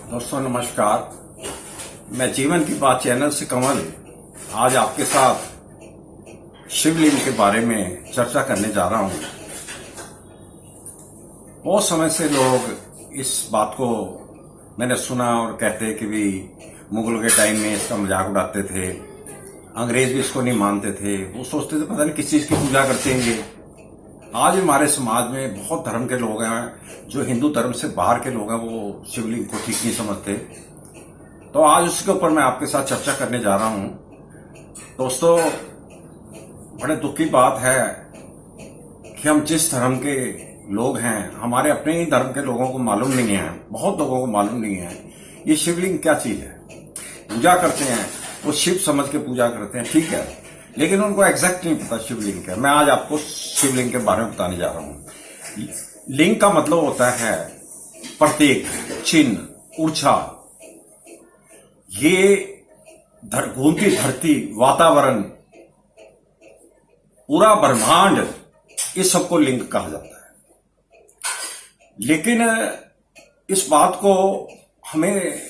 दोस्तों नमस्कार। मैं जीवन की बात चैनल से कमल आज आपके साथ शिवलिंग के बारे में चर्चा करने जा रहा हूं। बहुत समय से लोग इस बात को मैंने सुना और कहते कि भी मुगलों के टाइम में इसका मजाक उड़ाते थे, अंग्रेज भी इसको नहीं मानते थे। वो सोचते थे पता नहीं किस चीज की पूजा करते हैं ये। आज हमारे समाज में बहुत धर्म के लोग हैं, जो हिंदू धर्म से बाहर के लोग हैं, वो शिवलिंग को ठीक नहीं समझते। तो आज उसके ऊपर मैं आपके साथ चर्चा करने जा रहा हूं। दोस्तों, बड़े दुख की बात है कि हम जिस धर्म के लोग हैं, हमारे अपने ही धर्म के लोगों को मालूम नहीं है, बहुत लोगों को मालूम नहीं है ये शिवलिंग क्या चीज है। पूजा करते हैं, वो शिव समझ के पूजा करते हैं, ठीक है, लेकिन उनको एग्जैक्ट नहीं पता शिवलिंग क्या। मैं आज आपको शिवलिंग के बारे में बताने जा रहा हूं। लिंग का मतलब होता है प्रतीक, चिन्ह, ऊर्जा। ये घूमती धरती, वातावरण, पूरा ब्रह्मांड, इस सबको लिंग कहा जाता है। लेकिन इस बात को हमें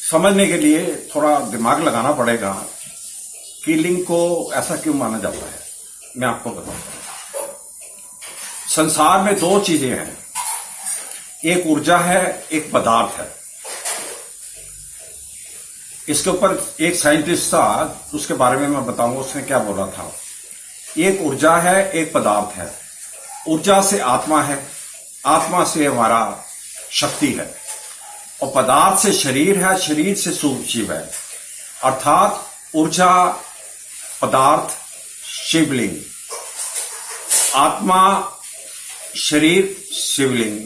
समझने के लिए थोड़ा दिमाग लगाना पड़ेगा कि लिंग को ऐसा क्यों माना जाता है। मैं आपको बताता हूं। संसार में दो चीजें हैं, एक ऊर्जा है, एक पदार्थ है। इसके ऊपर एक साइंटिस्ट था, उसके बारे में मैं बताऊंगा उसने क्या बोला था। एक ऊर्जा है, एक पदार्थ है। ऊर्जा से आत्मा है, आत्मा से हमारा शक्ति है, और पदार्थ से शरीर है, शरीर से शिव है। अर्थात ऊर्जा, पदार्थ, शिवलिंग, आत्मा, शरीर, शिवलिंग,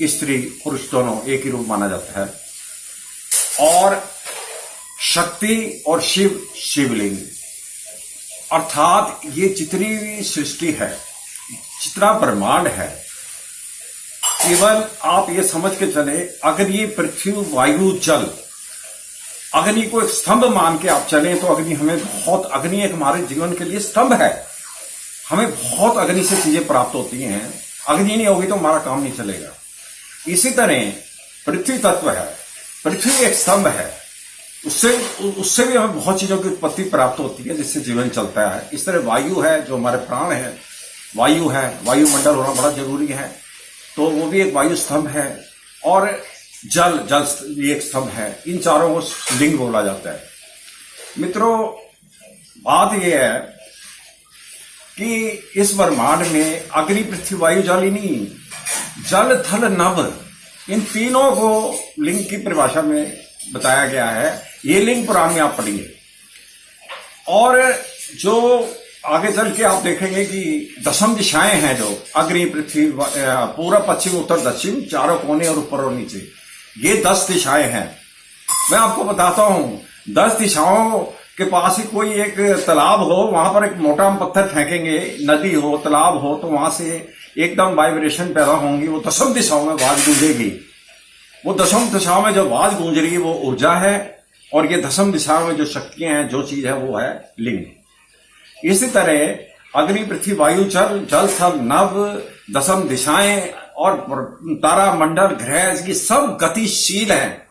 स्त्री पुरुष दोनों एक ही रूप माना जाता है। और शक्ति और शिव, शिवलिंग। अर्थात ये जितनी भी सृष्टि है, जितना ब्रह्मांड है, केवल आप ये समझ के चले, अगर ये पृथ्वी, वायु, जल, अग्नि को एक स्तंभ मान के आप चलें तो अग्नि एक हमारे जीवन के लिए स्तंभ है। हमें बहुत अग्नि से चीजें प्राप्त होती हैं। अग्नि नहीं होगी तो हमारा काम नहीं चलेगा। इसी तरह पृथ्वी तत्व है, पृथ्वी एक स्तंभ है, उससे भी हमें बहुत चीजों की उत्पत्ति प्राप्त होती है जिससे जीवन चलता है। इस तरह वायु है, जो हमारे प्राण है, वायु है, वायुमंडल होना बड़ा जरूरी है, तो वो भी एक वायु स्तंभ है। और जल भी एक स्तंभ है। इन चारों को लिंग बोला जाता है। मित्रों, बात यह है कि इस ब्रह्मांड में अग्नि, पृथ्वी, वायु, जल ही नहीं, जल, थल, नभ, इन तीनों को लिंग की परिभाषा में बताया गया है। ये लिंग पुराण में आप पढ़िए। और जो आगे चल के आप देखेंगे कि दशम दिशाएं हैं, जो अग्नि, पृथ्वी, पूर्व, पश्चिम, उत्तर, दक्षिण, चारों कोने और ऊपर और नीचे, ये 10 दिशाएं हैं। मैं आपको बताता हूं, 10 दिशाओं के पास ही कोई एक तालाब हो, वहां पर एक मोटा पत्थर फेंकेंगे, नदी हो, तालाब हो, तो वहां से एकदम वाइब्रेशन पैदा होंगी, वो दशम दिशाओं में आवाज गूंजेगी। वो दशम दिशाओं में जो आवाज गूंज रही है वो ऊर्जा है, और ये दशम दिशाओं में जो शक्तियां हैं, जो चीज है, वो है लिंग। इसी तरह अग्नि, पृथ्वी, वायु, जल, थल, नभ, दशम दिशाएं और तारा मंडल, ग्रह, ये सब गतिशील हैं।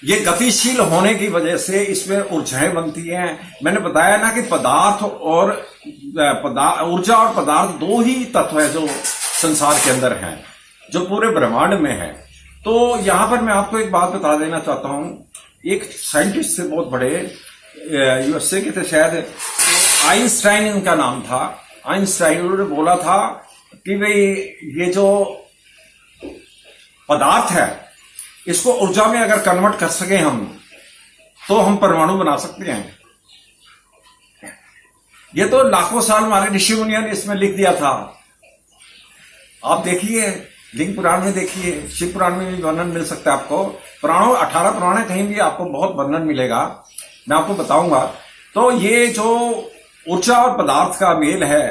ये गतिशील होने की वजह से इसमें ऊर्जाएं बनती हैं। मैंने बताया ना कि पदार्थ और ऊर्जा और पदार्थ दो ही तत्व है जो संसार के अंदर हैं, जो पूरे ब्रह्मांड में है। तो यहां पर मैं आपको एक बात बता देना चाहता हूं। एक साइंटिस्ट थे, बहुत बड़े, यूएसए के थे शायद, आइंस्टाइन इनका नाम था। आइंस्टाइन, उन्होंने बोला था कि भाई ये जो पदार्थ है, इसको ऊर्जा में अगर कन्वर्ट कर सके हम, तो हम परमाणु बना सकते हैं। ये तो लाखों साल हमारे ऋषि मुनियों ने इसमें लिख दिया था। आप देखिए, लिंग पुराण में देखिए, शिव पुराण में भी वर्णन मिल सकता है आपको। पुराणों 18 पुराण है, कहीं भी आपको बहुत वर्णन मिलेगा, मैं आपको बताऊंगा। तो ये जो ऊर्जा और पदार्थ का मेल है,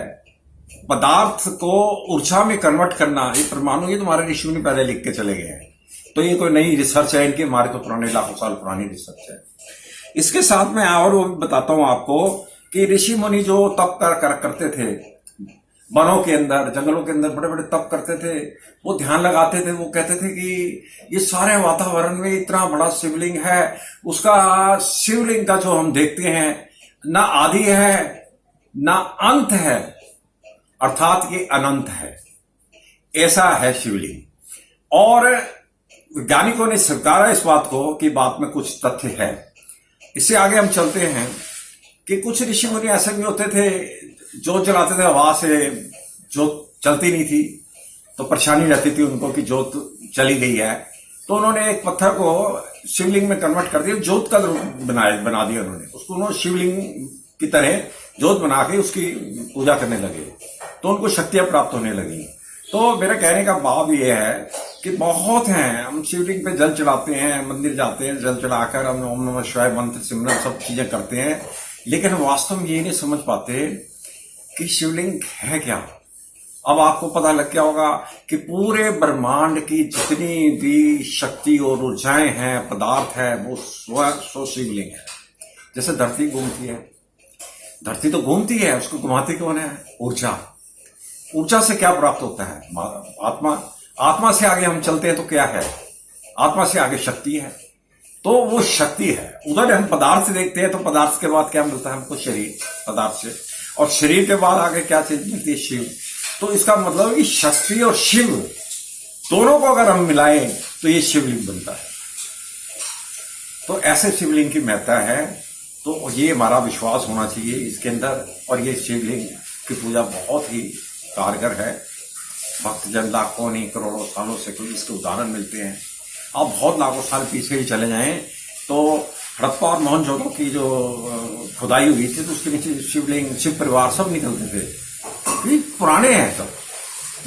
पदार्थ को ऊर्जा में कन्वर्ट करना, ये परमाणु, ये तुम्हारे ऋषि मुनि पहले लिख के चले गए हैं। तो ये कोई नई रिसर्च है इनकी, हमारे तो पुराने लाखों साल पुरानी रिसर्च है। इसके साथ में और वो बताता हूं आपको कि ऋषि मुनि जो तप करते थे, वनों के अंदर, जंगलों के अंदर बड़े बड़े तप करते थे, वो ध्यान लगाते थे। वो कहते थे कि ये सारे वातावरण में इतना बड़ा शिवलिंग है, उसका शिवलिंग का जो हम देखते हैं ना आदि है ना अंत है, अर्थात ये अनंत है, ऐसा है शिवलिंग। और वैज्ञानिकों ने स्वीकारा इस बात को कि बात में कुछ तथ्य है। इससे आगे हम चलते हैं कि कुछ ऋषि मुनि ऐसे भी होते थे, जोत जलाते थे, हवा से जोत चलती नहीं थी तो परेशानी रहती थी उनको कि जोत चली गई है। तो उन्होंने एक पत्थर को शिवलिंग में कन्वर्ट कर दिया, जोत का बना दिया उन्होंने उसको। उन्होंने शिवलिंग की तरह जोत बना के उसकी पूजा करने लगे, तो उनको शक्तियां प्राप्त होने लगी। तो मेरा कहने का भाव यह है कि बहुत हैं, हम शिवलिंग पे जल चढ़ाते हैं, मंदिर जाते हैं, जल चढ़ाकर हम ओम नमः शिवाय मंत्र सिमरन सब चीजें करते हैं, लेकिन वास्तव में ये नहीं समझ पाते कि शिवलिंग है क्या। अब आपको पता लग गया होगा कि पूरे ब्रह्मांड की जितनी भी शक्ति और ऊर्जाएं हैं, पदार्थ है, वो स्व शिवलिंग है। जैसे धरती घूमती है, धरती तो घूमती है, उसको घुमाती कौन है? ऊर्जा। ऊर्जा से क्या प्राप्त होता है? आत्मा। आत्मा से आगे हम चलते हैं तो क्या है? आत्मा से आगे शक्ति है, तो वो शक्ति है। उधर हम पदार्थ देखते हैं तो पदार्थ के बाद क्या मिलता है हमको? शरीर। पदार्थ से, और शरीर के बाद आगे क्या चीज मिलती है? शिव। तो इसका मतलब कि शक्ति और शिव दोनों को अगर हम मिलाएं तो ये शिवलिंग बनता है। तो ऐसे शिवलिंग की महत्ता है, तो ये हमारा विश्वास होना चाहिए इसके अंदर। और ये शिवलिंग की पूजा बहुत ही कारगर है। भक्तजन लाखों नहीं करोड़ों सालों से कोई इसके उदाहरण मिलते हैं। आप बहुत लाखों साल पीछे ही चले जाएं तो हड़प्पा और मोहनजोदड़ो की जो खुदाई हुई थी तो उसके नीचे शिवलिंग, शिव परिवार सब निकलते थे। ये पुराने हैं, सब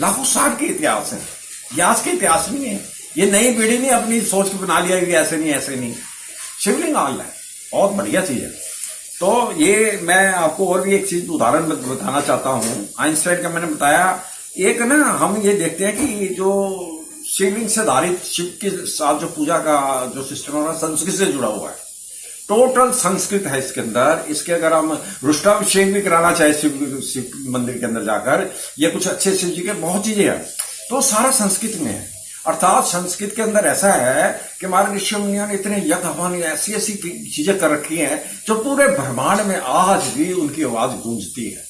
लाखों साल के इतिहास है, ये आज के इतिहास नहीं है। ये नई पीढ़ी ने अपनी सोच के बना लिया कि ऐसे नहीं ऐसे नहीं। शिवलिंग ऑल है, बहुत बढ़िया चीज है। तो ये मैं आपको और भी एक चीज उदाहरण बताना चाहता हूं। आइंस्टाइन का मैंने बताया, एक ना हम ये देखते हैं कि जो शिवलिंग से आधारित शिव के साथ जो पूजा का जो सिस्टम है संस्कृत से जुड़ा हुआ है, टोटल संस्कृत है इसके अंदर। इसके अगर हम रुष्टाभिषेक भी कराना चाहे शिव मंदिर के अंदर जाकर, या कुछ अच्छे शिव जी के बहुत चीजें हैं, तो सारा संस्कृत में है। अर्थात संस्कृत के अंदर ऐसा है कि हमारे ऋषि मुनियों ने इतने यज्ञ हवन ऐसी ऐसी चीजें कर रखी हैं जो पूरे ब्रह्मांड में आज भी उनकी आवाज गूंजती है।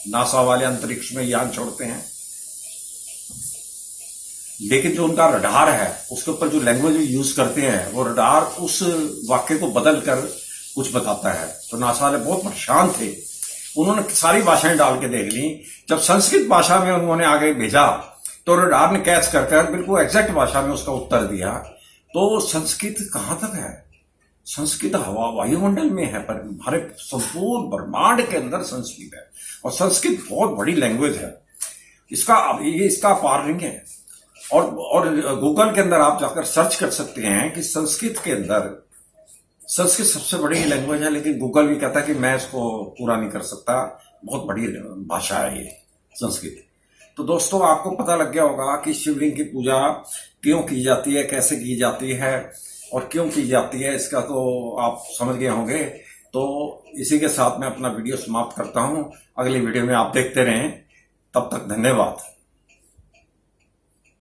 नासा वाले अंतरिक्ष में यान छोड़ते हैं, लेकिन जो उनका रडार है उसके ऊपर जो लैंग्वेज यूज करते हैं, वो रडार उस वाक्य को बदल कर कुछ बताता है। तो नासा वाले बहुत परेशान थे, उन्होंने सारी भाषाएं डाल के देख ली। जब संस्कृत भाषा में उन्होंने आगे भेजा तो रडार ने कैच कर बिल्कुल एग्जैक्ट भाषा में उसका उत्तर दिया। तो संस्कृत कहां तक है? संस्कृत हवा वायुमंडल में है, पर हमारे संपूर्ण ब्रह्मांड के अंदर संस्कृत है। और संस्कृत बहुत बड़ी लैंग्वेज है, इसका अपार नहीं है। और गूगल के अंदर आप जाकर सर्च कर सकते हैं कि संस्कृत के अंदर, संस्कृत सबसे बड़ी लैंग्वेज है, लेकिन गूगल भी कहता है कि मैं इसको पूरा नहीं कर सकता, बहुत बड़ी भाषा है ये संस्कृत। तो दोस्तों, आपको पता लग गया होगा कि शिवलिंग की पूजा क्यों की जाती है, कैसे की जाती है और क्यों की जाती है, इसका तो आप समझ गए होंगे। तो इसी के साथ मैं अपना वीडियो समाप्त करता हूं। अगली वीडियो में आप देखते रहें, तब तक धन्यवाद।